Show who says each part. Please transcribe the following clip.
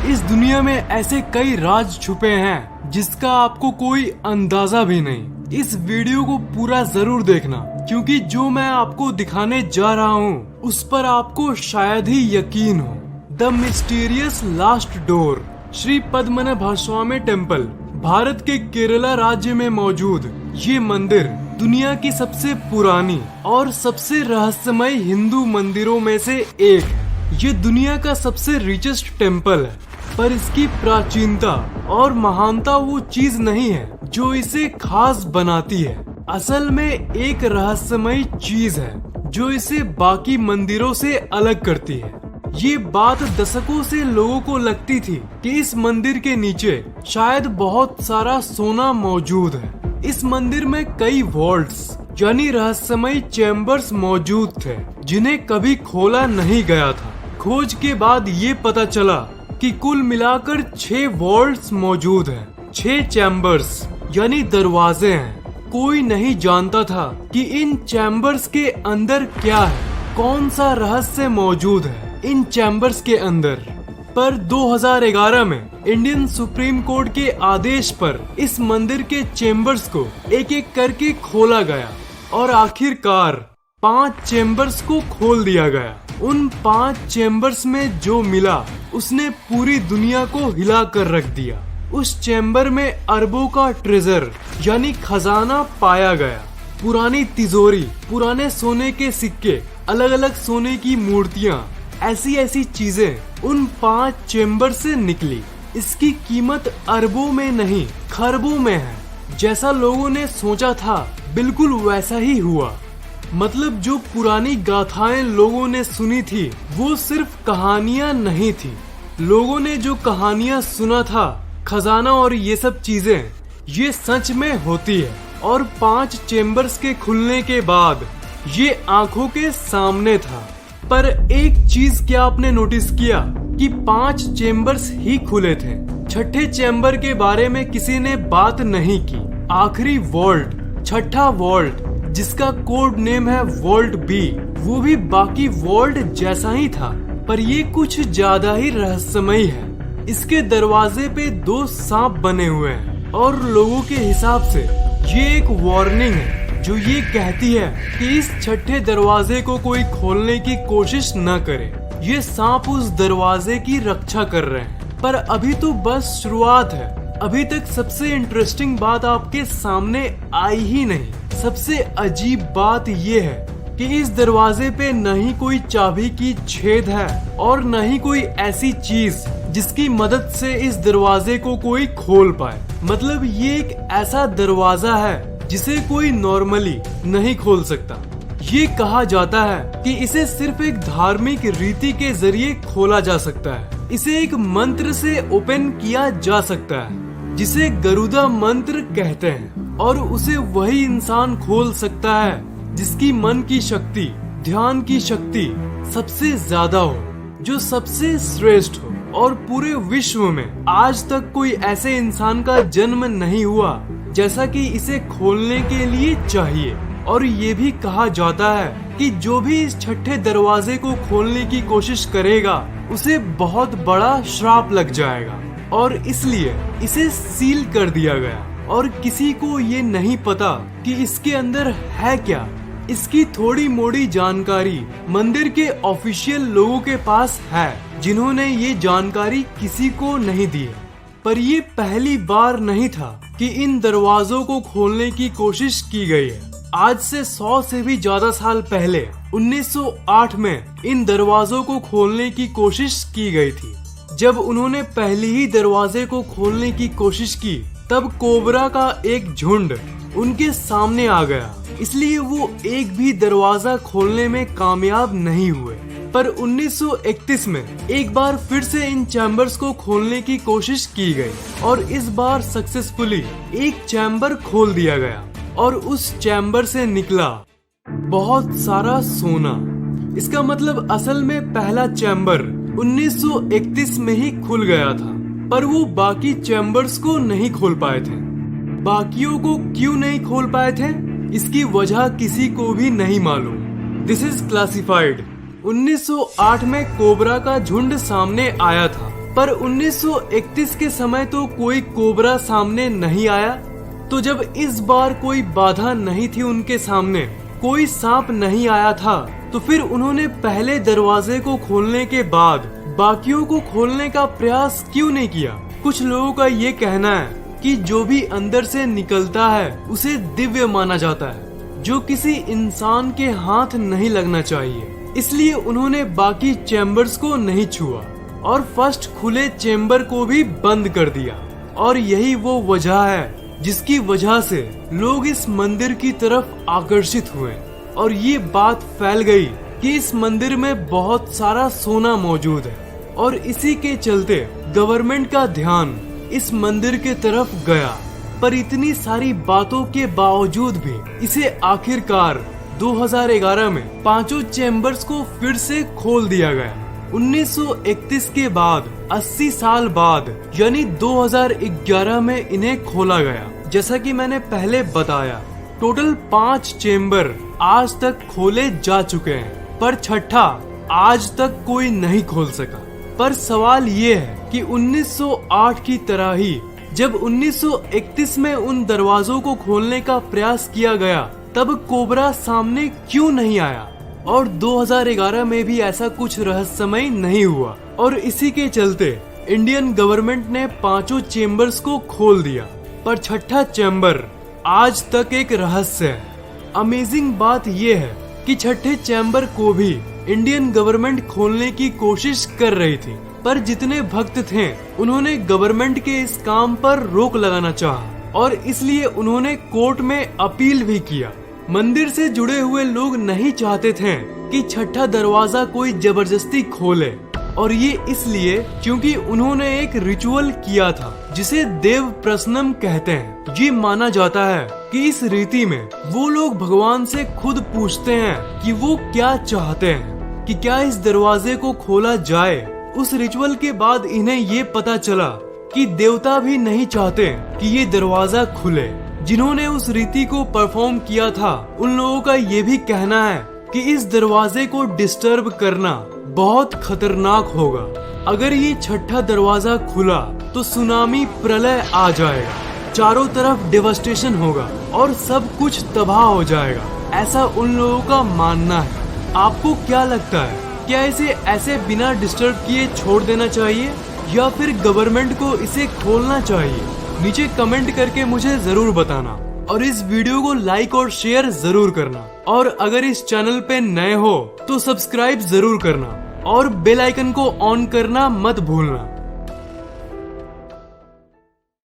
Speaker 1: इस दुनिया में ऐसे कई राज छुपे हैं जिसका आपको कोई अंदाजा भी नहीं। इस वीडियो को पूरा जरूर देखना, क्योंकि जो मैं आपको दिखाने जा रहा हूँ उस पर आपको शायद ही यकीन हो। The mysterious last door, Shri Padmanabhaswamy temple, Bharat के केरला राज्य में मौजूद ये मंदिर दुनिया की सबसे पुरानी और सबसे रहस्यमय हिंदू मंदिरों में से एक है। ये दुनिया का सबसे रिचेस्ट टेम्पल है, पर इसकी प्राचीनता और महानता वो चीज नहीं है जो इसे खास बनाती है। असल में एक रहस्यमय चीज है जो इसे बाकी मंदिरों से अलग करती है। ये बात दशकों से लोगों को लगती थी कि इस मंदिर के नीचे शायद बहुत सारा सोना मौजूद है। इस मंदिर में कई वॉल्ट्स यानी रहस्यमय चैम्बर्स मौजूद थे जिन्हें कभी खोला नहीं गया था। खोज के बाद ये पता चला कि कुल मिलाकर 6 वॉल्ट्स मौजूद हैं, 6 चैम्बर्स यानी दरवाजे हैं। कोई नहीं जानता था कि इन चैम्बर्स के अंदर क्या है, कौन सा रहस्य मौजूद है इन चैम्बर्स के अंदर। पर 2011 में इंडियन सुप्रीम कोर्ट के आदेश पर इस मंदिर के चैम्बर्स को एक एक करके खोला गया और आखिरकार 5 चैम्बर्स को खोल दिया गया। उन 5 चैम्बर्स में जो मिला उसने पूरी दुनिया को हिला कर रख दिया। उस चैम्बर में अरबों का ट्रेजर यानी खजाना पाया गया। पुरानी तिजोरी, पुराने सोने के सिक्के, अलग अलग सोने की मूर्तियाँ, ऐसी चीजें उन 5 चैम्बर से निकली। इसकी कीमत अरबों में नहीं खरबों में है। जैसा लोगों ने सोचा था बिल्कुल वैसा ही हुआ। मतलब जो पुरानी गाथाएं लोगों ने सुनी थी वो सिर्फ कहानियां नहीं थी। लोगों ने जो कहानियां सुना था, खजाना और ये सब चीजें, ये सच में होती है। और 5 चैम्बर्स के खुलने के बाद ये आंखों के सामने था। पर एक चीज क्या आपने नोटिस किया कि 5 चैम्बर्स ही खुले थे। छठे चैम्बर के बारे में किसी ने बात नहीं की। आखिरी वॉल्ट, छठा वॉल्ट, जिसका कोड नेम है वॉल्ट बी, वो भी बाकी वॉल्ट जैसा ही था, पर ये कुछ ज्यादा ही रहस्यमय है। इसके दरवाजे पे 2 सांप बने हुए हैं और लोगों के हिसाब से ये एक वार्निंग है जो ये कहती है कि इस छठे दरवाजे को कोई खोलने की कोशिश न करे। ये सांप उस दरवाजे की रक्षा कर रहे हैं। पर अभी तो बस शुरुआत है। अभी तक सबसे इंटरेस्टिंग बात आपके सामने आई ही नहीं। सबसे अजीब बात ये है कि इस दरवाजे पे न ही कोई चाबी की छेद है और न ही कोई ऐसी चीज जिसकी मदद से इस दरवाजे को कोई खोल पाए। मतलब ये एक ऐसा दरवाजा है जिसे कोई नॉर्मली नहीं खोल सकता। ये कहा जाता है कि इसे सिर्फ एक धार्मिक रीति के जरिए खोला जा सकता है। इसे एक मंत्र से ओपन किया जा सकता है जिसे गरुड़ा मंत्र कहते हैं, और उसे वही इंसान खोल सकता है जिसकी मन की शक्ति, ध्यान की शक्ति सबसे ज्यादा हो, जो सबसे श्रेष्ठ हो। और पूरे विश्व में आज तक कोई ऐसे इंसान का जन्म नहीं हुआ जैसा कि इसे खोलने के लिए चाहिए। और ये भी कहा जाता है कि जो भी इस छठे दरवाजे को खोलने की कोशिश करेगा उसे बहुत बड़ा श्राप लग जाएगा, और इसलिए इसे सील कर दिया गया। और किसी को ये नहीं पता कि इसके अंदर है क्या। इसकी थोड़ी मोड़ी जानकारी मंदिर के ऑफिशियल लोगों के पास है, जिन्होंने ये जानकारी किसी को नहीं दी है। पर ये पहली बार नहीं था कि इन दरवाजों को खोलने की कोशिश की गई है। आज से 100 से भी ज्यादा साल पहले 1908 में इन दरवाजों को खोलने की कोशिश की गई थी। जब उन्होंने पहली ही दरवाजे को खोलने की कोशिश की तब कोबरा का एक झुंड उनके सामने आ गया, इसलिए वो एक भी दरवाजा खोलने में कामयाब नहीं हुए। पर 1931 में एक बार फिर से इन चैम्बर्स को खोलने की कोशिश की गई और इस बार सक्सेसफुली एक चैम्बर खोल दिया गया और उस चैम्बर से निकला बहुत सारा सोना। इसका मतलब असल में पहला चैम्बर 1931 में ही खुल गया था, पर वो बाकी चैम्बर्स को नहीं खोल पाए थे। बाकियों को क्यों नहीं खोल पाए थे, इसकी वजह किसी को भी नहीं मालूम। This is classified. 1908 में कोबरा का झुंड सामने आया था पर 1931 के समय तो कोई कोबरा सामने नहीं आया। तो जब इस बार कोई बाधा नहीं थी उनके सामने, कोई सांप नहीं आया था, तो फिर उन्होंने पहले दरवाजे को खोलने के बाद बाकियों को खोलने का प्रयास क्यों नहीं किया? कुछ लोगों का ये कहना है कि जो भी अंदर से निकलता है उसे दिव्य माना जाता है, जो किसी इंसान के हाथ नहीं लगना चाहिए। इसलिए उन्होंने बाकी चैम्बर्स को नहीं छुआ और फर्स्ट खुले चैम्बर को भी बंद कर दिया। और यही वो वजह है जिसकी वजह से लोग इस मंदिर की तरफ आकर्षित हुए और ये बात फैल गई कि इस मंदिर में बहुत सारा सोना मौजूद है। और इसी के चलते गवर्नमेंट का ध्यान इस मंदिर के तरफ गया। पर इतनी सारी बातों के बावजूद भी इसे आखिरकार 2011 में पांचों चैम्बर्स को फिर से खोल दिया गया। 1931 के बाद 80 साल बाद यानी 2011 में इन्हें खोला गया। जैसा कि मैंने पहले बताया, टोटल 5 चैम्बर आज तक खोले जा चुके हैं, पर छठा आज तक कोई नहीं खोल सका। पर सवाल ये है कि 1908 की तरह ही जब 1931 में उन दरवाजों को खोलने का प्रयास किया गया, तब कोबरा सामने क्यों नहीं आया? और 2011 में भी ऐसा कुछ रहस्यमय नहीं हुआ। और इसी के चलते इंडियन गवर्नमेंट ने पांचों चैम्बर्स को खोल दिया, पर छठा चैम्बर आज तक एक रहस्य है। अमेजिंग बात यह है कि छठे चैम्बर को भी इंडियन गवर्नमेंट खोलने की कोशिश कर रही थी, पर जितने भक्त थे उन्होंने गवर्नमेंट के इस काम पर रोक लगाना चाहा और इसलिए उन्होंने कोर्ट में अपील भी किया। मंदिर से जुड़े हुए लोग नहीं चाहते थे कि छठा दरवाजा कोई जबरदस्ती खोले, और ये इसलिए क्योंकि उन्होंने एक रिचुअल किया था जिसे देव प्रसन्नम कहते हैं। ये माना जाता है कि इस रीति में वो लोग भगवान से खुद पूछते हैं कि वो क्या चाहते हैं, कि क्या इस दरवाजे को खोला जाए। उस रिचुअल के बाद इन्हें ये पता चला कि देवता भी नहीं चाहते कि ये दरवाजा खुले। जिन्होंने उस रीति को परफॉर्म किया था उन लोगों का ये भी कहना है कि इस दरवाजे को डिस्टर्ब करना बहुत खतरनाक होगा। अगर ये छठा दरवाजा खुला तो सुनामी प्रलय आ जाएगा, चारों तरफ डेवास्टेशन होगा और सब कुछ तबाह हो जाएगा, ऐसा उन लोगों का मानना है। आपको क्या लगता है, क्या इसे ऐसे बिना डिस्टर्ब किए छोड़ देना चाहिए या फिर गवर्नमेंट को इसे खोलना चाहिए? नीचे कमेंट करके मुझे जरूर बताना और इस वीडियो को लाइक और शेयर जरूर करना। और अगर इस चैनल पे नए हो तो सब्सक्राइब जरूर करना और बेल आइकन को ऑन करना मत भूलना।